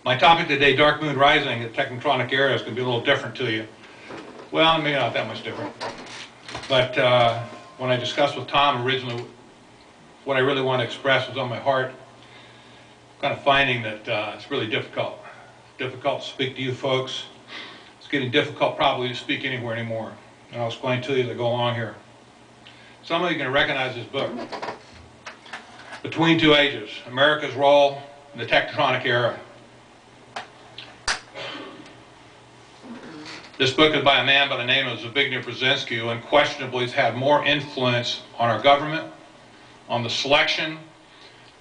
My topic today, Dark Moon Rising, the Technetronic Era, is going to be a little different to you. Well, maybe not that much different. But when I discussed with Tom originally, what I really want to express was on my heart. I'm kind of finding that it's really difficult. Difficult to speak to you folks. It's getting difficult probably to speak anywhere anymore. And I'll explain to you as I go along here. Some of you are going to recognize this book. Between Two Ages, America's Role in the Technetronic Era. This book is by a man by the name of Brzezinski, who unquestionably has had more influence on our government, on the selection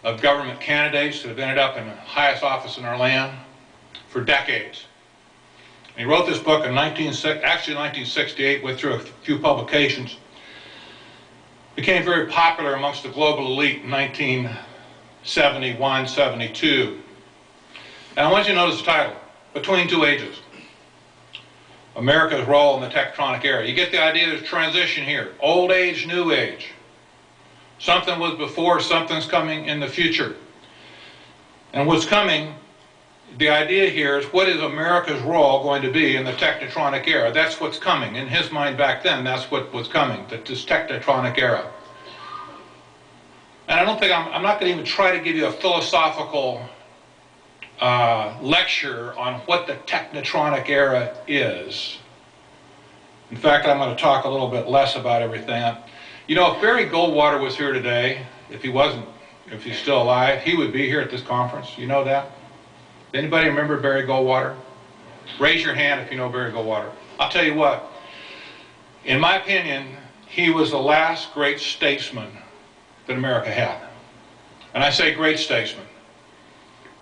of government candidates that have ended up in the highest office in our land for decades. And he wrote this book in 1968, went through a few publications, became very popular amongst the global elite in 1971, 72. And I want you to notice the title, Between Two Ages. America's Role in the Technetronic Era. You get the idea there's transition here. Old age, new age. Something was before, something's coming in the future. And what's coming, the idea here is, what is America's role going to be in the Technetronic Era? That's what's coming. In his mind back then, that's what was coming, this Technetronic Era. And I don't think I'm not going to even try to give you a philosophical lecture on what the Technetronic Era is. In fact, I'm going to talk a little bit less about everything. You know, if Barry Goldwater was here today, if he's still alive, he would be here at this conference. You know that? Anybody remember Barry Goldwater? Raise your hand if you know Barry Goldwater. I'll tell you what, in my opinion, he was the last great statesman that America had. And I say great statesman.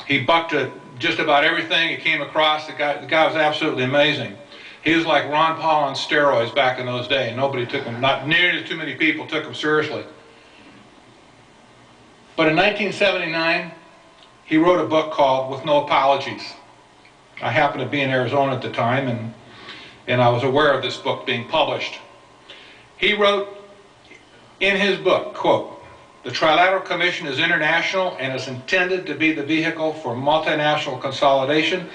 He bucked at just about everything he came across. The guy was absolutely amazing. He was like Ron Paul on steroids back in those days. Nobody took him, not nearly too many people took him seriously. But in 1979, he wrote a book called With No Apologies. I happened to be in Arizona at the time, and I was aware of this book being published. He wrote in his book, quote, "The Trilateral Commission is international and is intended to be the vehicle for multinational consolidation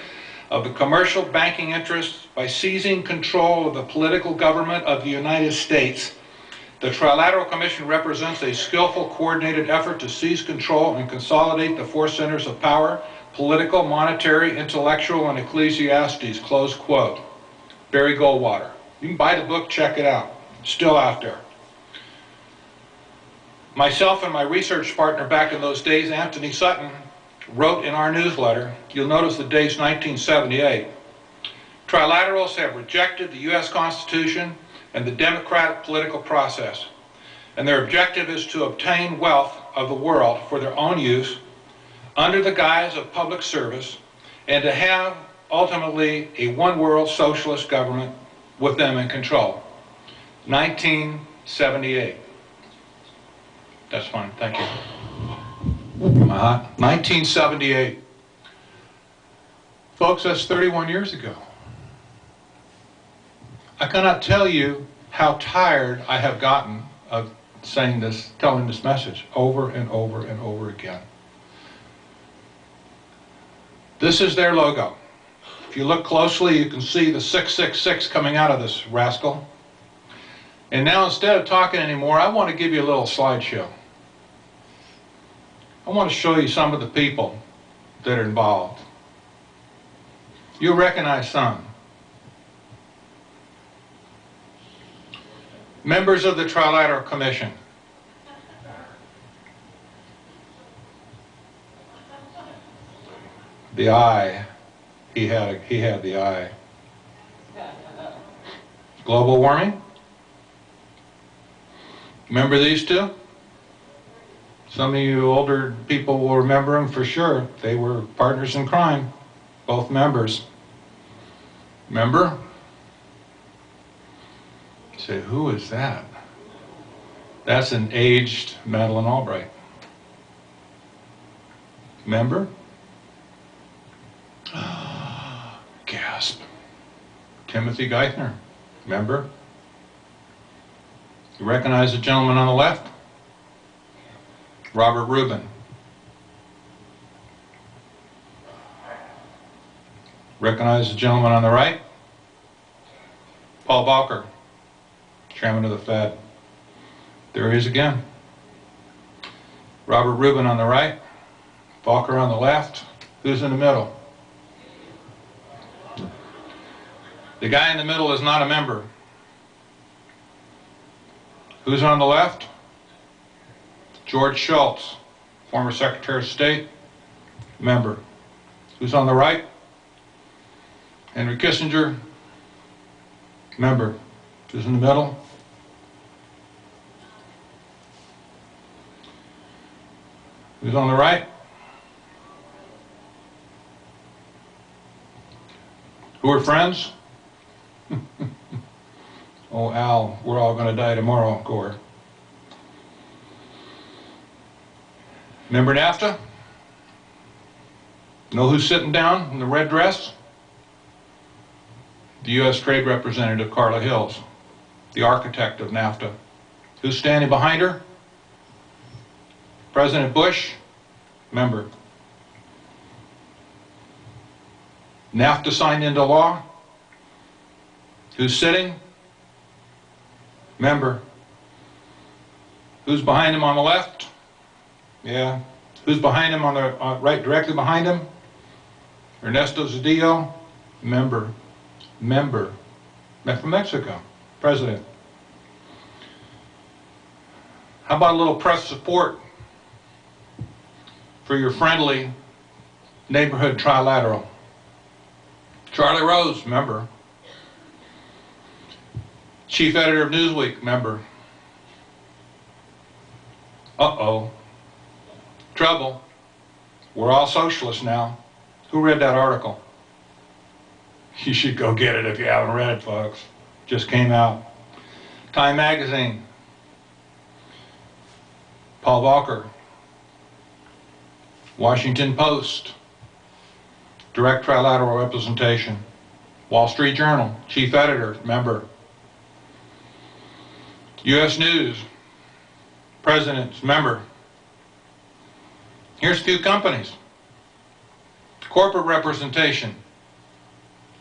of the commercial banking interests by seizing control of the political government of the United States. The Trilateral Commission represents a skillful, coordinated effort to seize control and consolidate the four centers of power: political, monetary, intellectual, and ecclesiastes," close quote. Barry Goldwater. You can buy the book, check it out. Still out there. Myself and my research partner back in those days, Anthony Sutton, wrote in our newsletter, you'll notice the date's 1978, "Trilaterals have rejected the U.S. Constitution and the democratic political process, and their objective is to obtain wealth of the world for their own use under the guise of public service, and to have ultimately a one-world socialist government with them in control." 1978. That's fine, thank you. 1978. Folks, that's 31 years ago. I cannot tell you how tired I have gotten of saying this, telling this message over and over and over again. This is their logo. If you look closely, you can see the 666 coming out of this rascal. And now, instead of talking anymore, I want to give you a little slideshow. I want to show you some of the people that are involved. You'll recognize some. Members of the Trilateral Commission. The eye. He had the eye. Global warming. Remember these two? Some of you older people will remember them for sure. They were partners in crime, both members. Remember? You say, who is that? That's an aged Madeleine Albright. Remember? Gasp. Timothy Geithner. Remember? You recognize the gentleman on the left? Robert Rubin. Recognize the gentleman on the right. Paul Volcker, Chairman of the Fed. There he is again. Robert Rubin on the right. Volcker on the left. Who's in the middle? The guy in the middle is not a member. Who's on the left? George Shultz, former Secretary of State, member. Who's on the right? Henry Kissinger, member. Who's in the middle? Who's on the right? Who are friends? Oh, Al, we're all going to die tomorrow, Gore. Remember NAFTA? Know who's sitting down in the red dress? The U.S. Trade Representative, Carla Hills, the architect of NAFTA. Who's standing behind her? President Bush, member. NAFTA signed into law. Who's sitting? Member. Who's behind him on the left? Yeah. Who's behind him on the right, directly behind him? Ernesto Zedillo, member. Member. From Mexico, president. How about a little press support for your friendly neighborhood trilateral? Charlie Rose, member. Chief editor of Newsweek, member. Uh-oh. Trouble. We're all socialists now. Who read that article? You should go get it if you haven't read it, folks. Just came out. Time magazine. Paul Volcker. Washington Post. Direct trilateral representation. Wall Street Journal. Chief editor, member. U.S. News. President's member. Here's a few companies. Corporate representation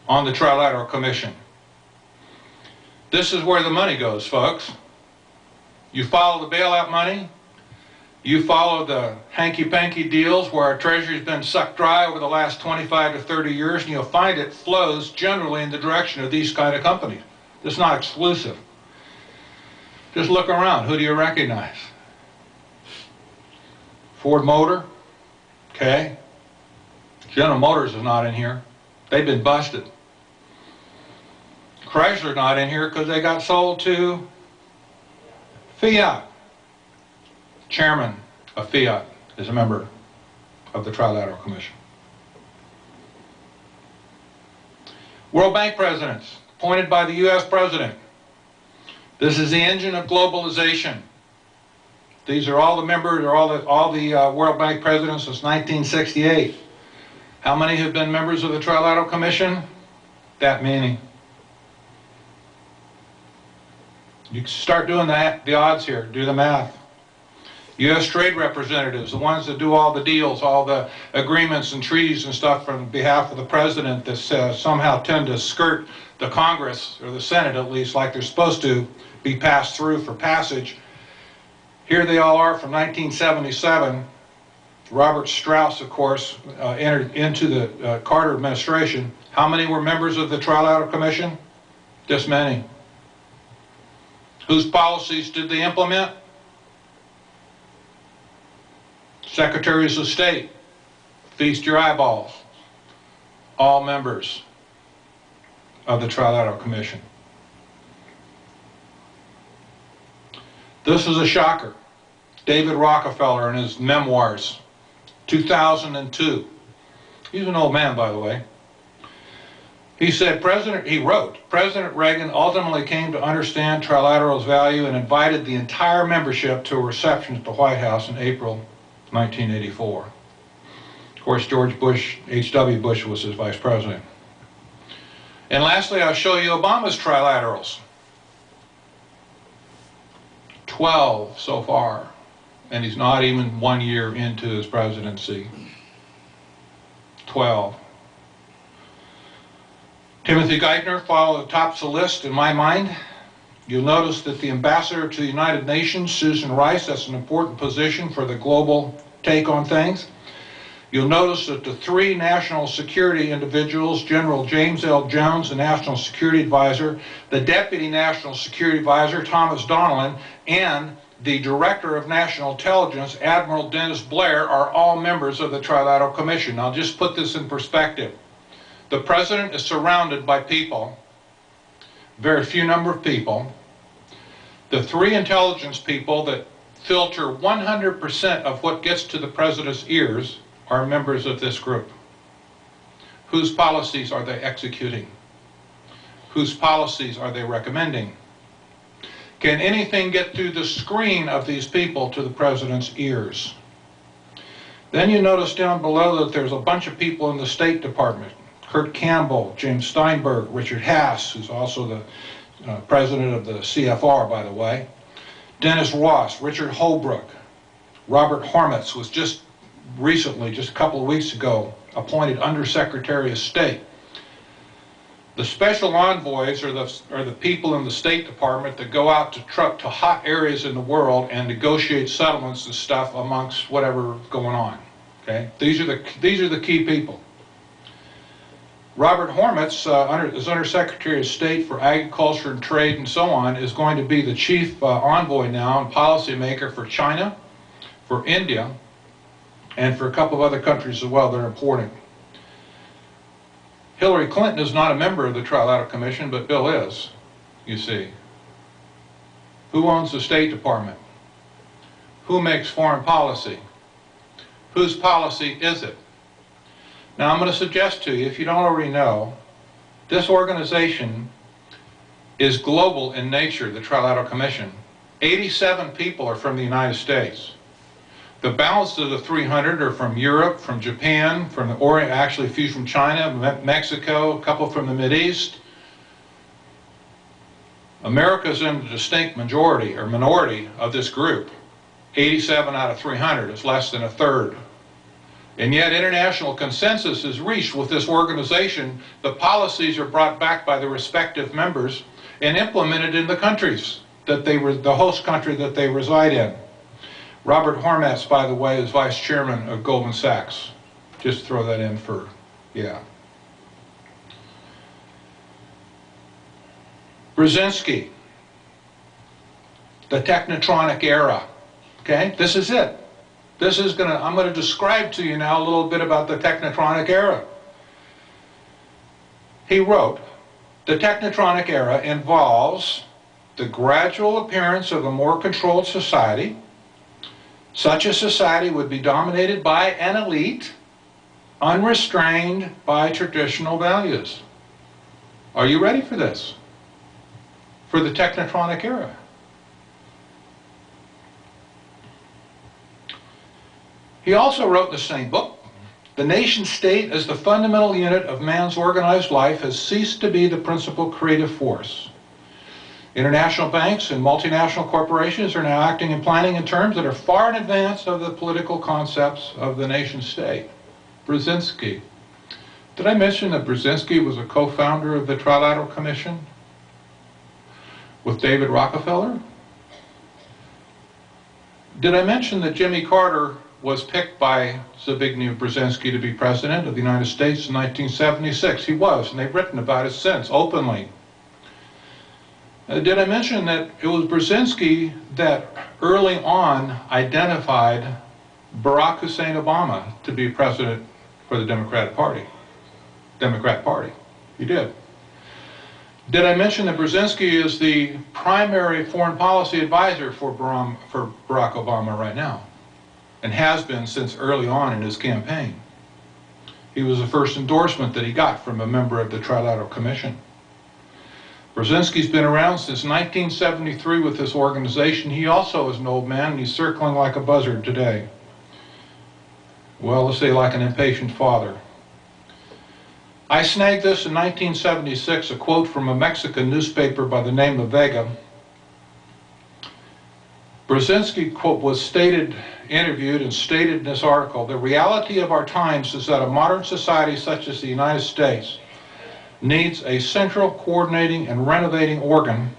on the Trilateral Commission. This is where the money goes, folks. You follow the bailout money. You follow the hanky-panky deals where our treasury's been sucked dry over the last 25 to 30 years, and you'll find it flows generally in the direction of these kind of companies. It's not exclusive. Just look around. Who do you recognize? Ford Motor, okay. General Motors is not in here. They've been busted. Chrysler not in here because they got sold to Fiat. Chairman of Fiat is a member of the Trilateral Commission. World Bank presidents appointed by the U.S. President. This is the engine of globalization. These are all the members, or all the World Bank presidents since 1968. How many have been members of the Trilateral Commission? That many. You can start doing the odds here, do the math. U.S. trade representatives, the ones that do all the deals, all the agreements and treaties and stuff on behalf of the president that somehow tend to skirt the Congress, or the Senate at least, like they're supposed to be passed through for passage. Here they all are from 1977. Robert Strauss, of course, entered into the Carter administration. How many were members of the Trilateral Commission? Just many. Whose policies did they implement? Secretaries of State. Feast your eyeballs. All members of the Trilateral Commission. This is a shocker. David Rockefeller in his memoirs, 2002. He's an old man, by the way. He said, he wrote, President Reagan ultimately came to understand Trilateral's value and invited the entire membership to a reception at the White House in April 1984. Of course, George Bush, H.W. Bush was his vice president. And lastly, I'll show you Obama's trilaterals. 12 so far, and he's not even 1 year into his presidency. 12. Timothy Geithner tops the list in my mind. You'll notice that the ambassador to the United Nations, Susan Rice, that's an important position for the global take on things. You'll notice that the three national security individuals, General James L. Jones, the National Security Advisor, the Deputy National Security Advisor, Thomas Donilon, and the Director of National Intelligence, Admiral Dennis Blair, are all members of the Trilateral Commission. Now, just put this in perspective. The President is surrounded by people, very few number of people. The three intelligence people that filter 100% of what gets to the President's ears are members of this group. Whose policies are they executing? Whose policies are they recommending? Can anything get through the screen of these people to the President's ears? Then you notice down below that there's a bunch of people in the State Department. Kurt Campbell, James Steinberg, Richard Haas, who's also the president of the CFR, by the way, Dennis Ross, Richard Holbrooke, Robert Hormats was just recently, just a couple of weeks ago, appointed Undersecretary of State. The special envoys are the people in the State Department that go out to hot areas in the world and negotiate settlements and stuff amongst whatever's going on. Okay, these are the key people. Robert Hormats, as Undersecretary of State for Agriculture and Trade and so on, is going to be the chief envoy now and policymaker for China, for India, and for a couple of other countries as well that are important. Hillary Clinton is not a member of the Trilateral Commission, but Bill is, you see. Who owns the State Department? Who makes foreign policy? Whose policy is it? Now, I'm going to suggest to you, if you don't already know, this organization is global in nature, the Trilateral Commission. 87 people are from the United States. The balance of the 300 are from Europe, from Japan, from the Orient, actually a few from China, Mexico, a couple from the Mideast. America's in the distinct majority or minority of this group. 87 out of 300 is less than a third. And yet international consensus is reached with this organization. The policies are brought back by the respective members and implemented in the countries that the host country that they reside in. Robert Hormats, by the way, is vice chairman of Goldman Sachs. Just throw that in for, yeah. Brzezinski, the Technetronic Era. Okay, this is it. I'm going to describe to you now a little bit about the Technetronic Era. He wrote, the Technetronic Era involves the gradual appearance of a more controlled society. Such a society would be dominated by an elite, unrestrained by traditional values. Are you ready for this? For the Technetronic Era? He also wrote in the same book, the nation state as the fundamental unit of man's organized life has ceased to be the principal creative force. International banks and multinational corporations are now acting and planning in terms that are far in advance of the political concepts of the nation state. Brzezinski. Did I mention that Brzezinski was a co-founder of the Trilateral Commission with David Rockefeller? Did I mention that Jimmy Carter was picked by Zbigniew Brzezinski to be president of the United States in 1976? He was, and they've written about it since, openly. Did I mention that it was Brzezinski that early on identified Barack Hussein Obama to be president for the Democrat Party? He did. Did I mention that Brzezinski is the primary foreign policy advisor for Barack Obama right now, and has been since early on in his campaign? He was the first endorsement that he got from a member of the Trilateral Commission. Brzezinski's been around since 1973 with this organization. He also is an old man, and he's circling like a buzzard today. Well, let's say like an impatient father. I snagged this in 1976, a quote from a Mexican newspaper by the name of Vega. Brzezinski, quote, was interviewed and stated in this article, the reality of our times is that a modern society such as the United States needs a central coordinating and renovating organ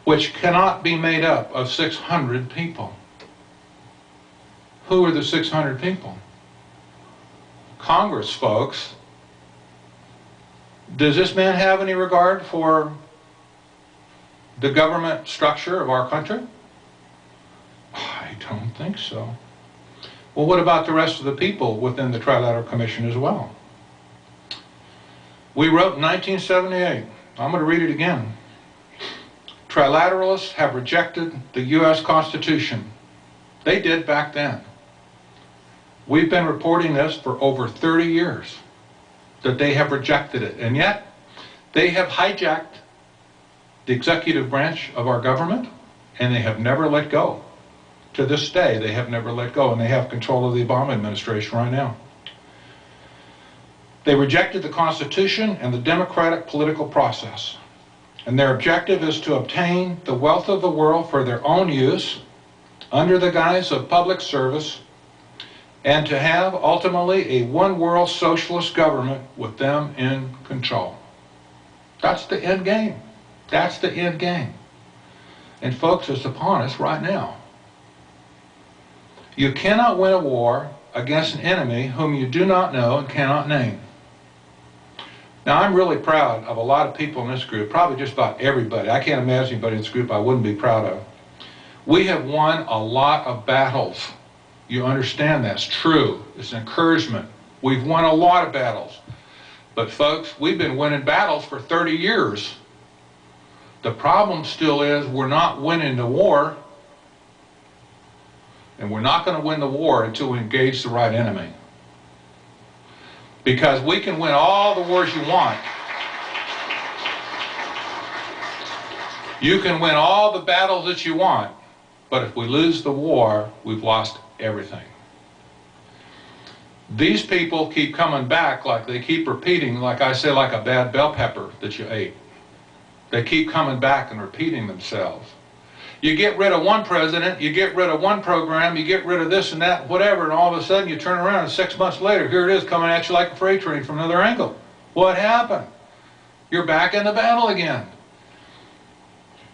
which cannot be made up of 600 people. Who are the 600 people? Congress, folks. Does this man have any regard for the government structure of our country? I don't think so. Well, what about the rest of the people within the Trilateral Commission as well? We wrote in 1978, I'm going to read it again. Trilateralists have rejected the U.S. Constitution. They did back then. We've been reporting this for over 30 years, that they have rejected it. And yet, they have hijacked the executive branch of our government, and they have never let go. To this day, they have never let go, and they have control of the Obama administration right now. They rejected the Constitution and the democratic political process. And their objective is to obtain the wealth of the world for their own use, under the guise of public service, and to have ultimately a one-world socialist government with them in control. That's the end game. That's the end game. And folks, it's upon us right now. You cannot win a war against an enemy whom you do not know and cannot name. Now, I'm really proud of a lot of people in this group, probably just about everybody. I can't imagine anybody in this group I wouldn't be proud of. We have won a lot of battles. You understand that's true. It's an encouragement. We've won a lot of battles. But folks, we've been winning battles for 30 years. The problem still is we're not winning the war. And we're not going to win the war until we engage the right enemy. Because we can win all the wars you want. You can win all the battles that you want, but if we lose the war, we've lost everything. These people keep coming back, like they keep repeating, like I say, like a bad bell pepper that you ate. They keep coming back and repeating themselves. You get rid of one president, you get rid of one program, you get rid of this and that, whatever, and all of a sudden you turn around and 6 months later, here it is coming at you like a freight train from another angle. What happened? You're back in the battle again.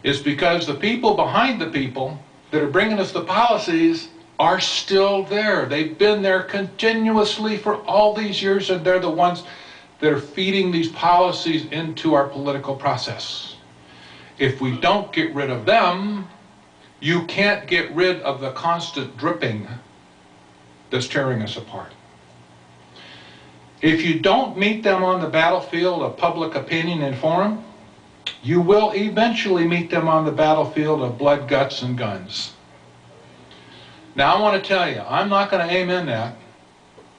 It's because the people behind the people that are bringing us the policies are still there. They've been there continuously for all these years, and they're the ones that are feeding these policies into our political process. If we don't get rid of them, you can't get rid of the constant dripping that's tearing us apart. If you don't meet them on the battlefield of public opinion and forum, you will eventually meet them on the battlefield of blood, guts, and guns. Now I want to tell you, I'm not going to amen that,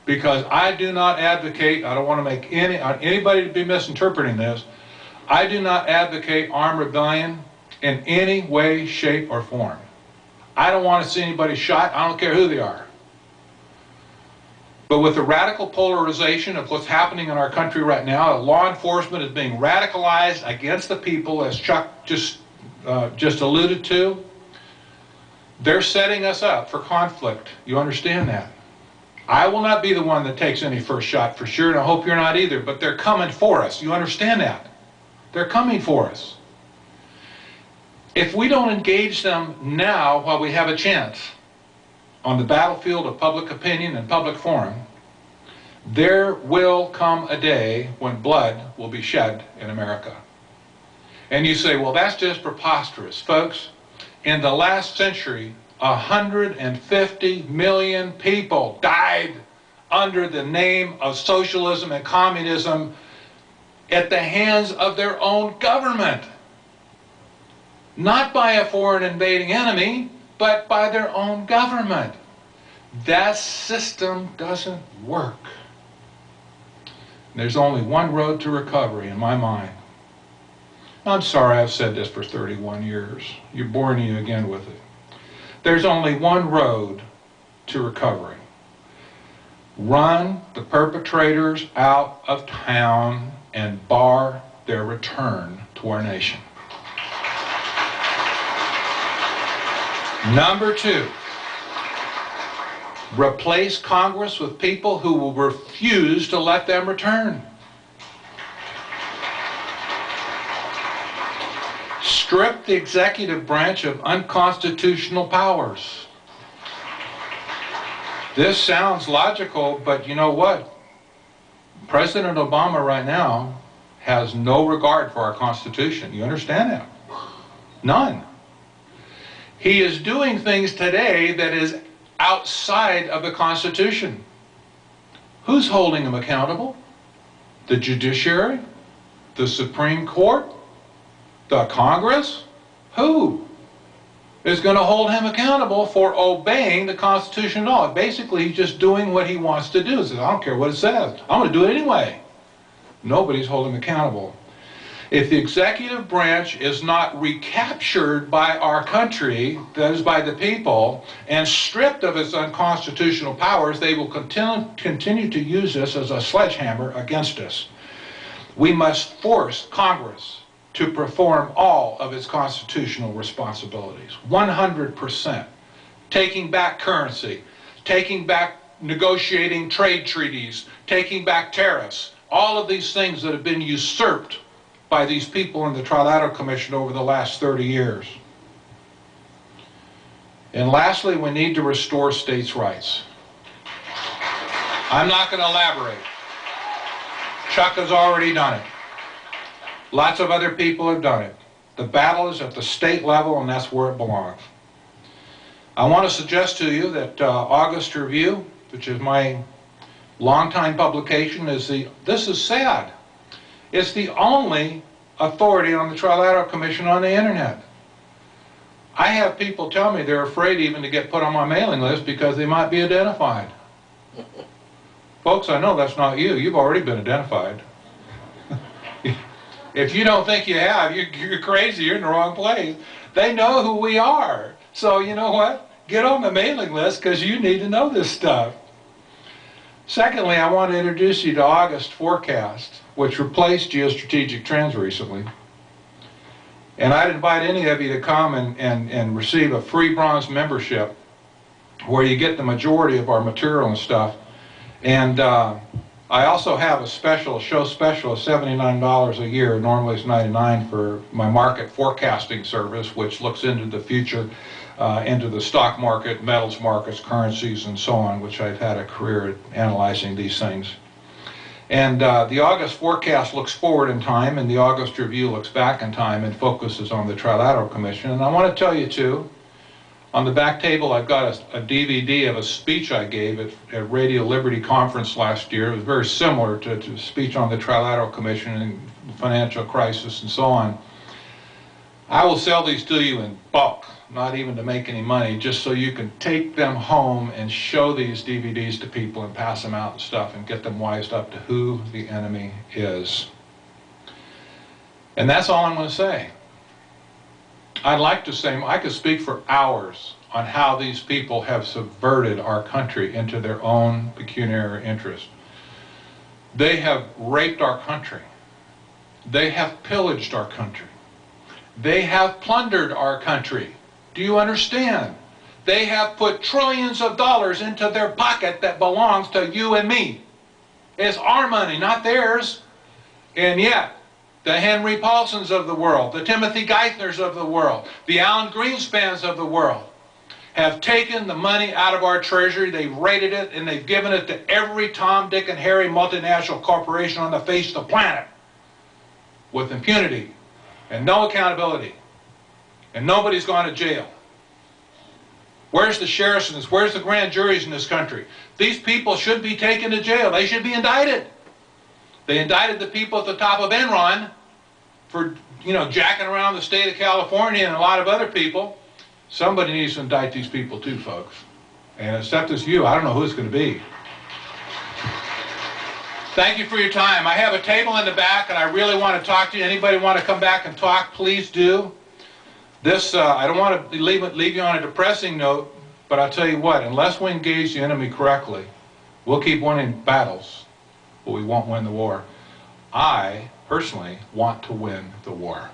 because I do not advocate, I don't want to make anybody to be misinterpreting this, I do not advocate armed rebellion in any way, shape, or form. I don't want to see anybody shot. I don't care who they are. But with the radical polarization of what's happening in our country right now, law enforcement is being radicalized against the people, as Chuck just alluded to. They're setting us up for conflict. You understand that? I will not be the one that takes any first shot for sure, and I hope you're not either, but they're coming for us. You understand that? They're coming for us. If we don't engage them now while we have a chance on the battlefield of public opinion and public forum, there will come a day when blood will be shed in America. And you say, well, that's just preposterous. Folks, in the last century, 150 million people died under the name of socialism and communism at the hands of their own government. Not by a foreign invading enemy, but by their own government. That system doesn't work. There's only one road to recovery in my mind. I'm sorry I've said this for 31 years. You're boring you again with it. There's only one road to recovery. Run the perpetrators out of town and bar their return to our nation. Number two, replace Congress with people who will refuse to let them return. strip the executive branch of unconstitutional powers. This sounds logical, but you know what? President Obama right now has no regard for our Constitution. You understand that? None. He is doing things today that is outside of the Constitution. Who's holding him accountable? The judiciary? The Supreme Court? The Congress? Who is going to hold him accountable for obeying the Constitution at all? Basically, he's just doing what he wants to do. He says, I don't care what it says. I'm going to do it anyway. Nobody's holding him accountable. If the executive branch is not recaptured by our country, that is by the people, and stripped of its unconstitutional powers, they will continue to use this as a sledgehammer against us. We must force Congress to perform all of its constitutional responsibilities, 100%. Taking back currency, taking back negotiating trade treaties, taking back tariffs, all of these things that have been usurped by these people in the Trilateral Commission over the last 30 years. And lastly, we need to restore states' rights. I'm not going to elaborate. Chuck has already done it. Lots of other people have done it. The battle is at the state level, and that's where it belongs. I want to suggest to you that August Review, which is my longtime publication, this is sad. It's the only authority on the Trilateral Commission on the internet. I have people tell me they're afraid even to get put on my mailing list because they might be identified. Folks, I know that's not you. You've already been identified. If you don't think you have, you're crazy. You're in the wrong place. They know who we are. So you know what? Get on the mailing list because you need to know this stuff. Secondly, I want to introduce you to August Forecast, which replaced Geostrategic Trends recently. And I'd invite any of you to come and receive a free bronze membership where you get the majority of our material and stuff. And I also have a show special of $79 a year. Normally it's $99 for my market forecasting service, which looks into the future, into the stock market, metals markets, currencies, and so on, which I've had a career at analyzing these things. And the August Forecast looks forward in time, and the August Review looks back in time and focuses on the Trilateral Commission. And I want to tell you, too, on the back table I've got a DVD of a speech I gave at Radio Liberty Conference last year. It was very similar to a speech on the Trilateral Commission and the financial crisis and so on. I will sell these to you in bulk, not even to make any money, just so you can take them home and show these DVDs to people and pass them out and stuff and get them wised up to who the enemy is. And that's all I'm going to say. I'd like to say, I could speak for hours on how these people have subverted our country into their own pecuniary interest. They have raped our country. They have pillaged our country. They have plundered our country. Do you understand? They have put trillions of dollars into their pocket that belongs to you and me. It's our money, not theirs. And yet, the Henry Paulsons of the world, the Timothy Geithners of the world, the Alan Greenspans of the world have taken the money out of our treasury, they've raided it, and they've given it to every Tom, Dick, and Harry multinational corporation on the face of the planet with impunity and no accountability. And nobody's gone to jail. Where's the sheriffs and where's the grand juries in this country? These people should be taken to jail. They should be indicted. They indicted the people at the top of Enron for, jacking around the state of California and a lot of other people. Somebody needs to indict these people too, folks. And except it's you, I don't know who it's going to be. Thank you for your time. I have a table in the back and I really want to talk to you. Anybody want to come back and talk, please do. This, I don't want to leave you on a depressing note, but I'll tell you what, unless we engage the enemy correctly, we'll keep winning battles, but we won't win the war. I, personally, want to win the war.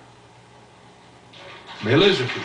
May I lose with you.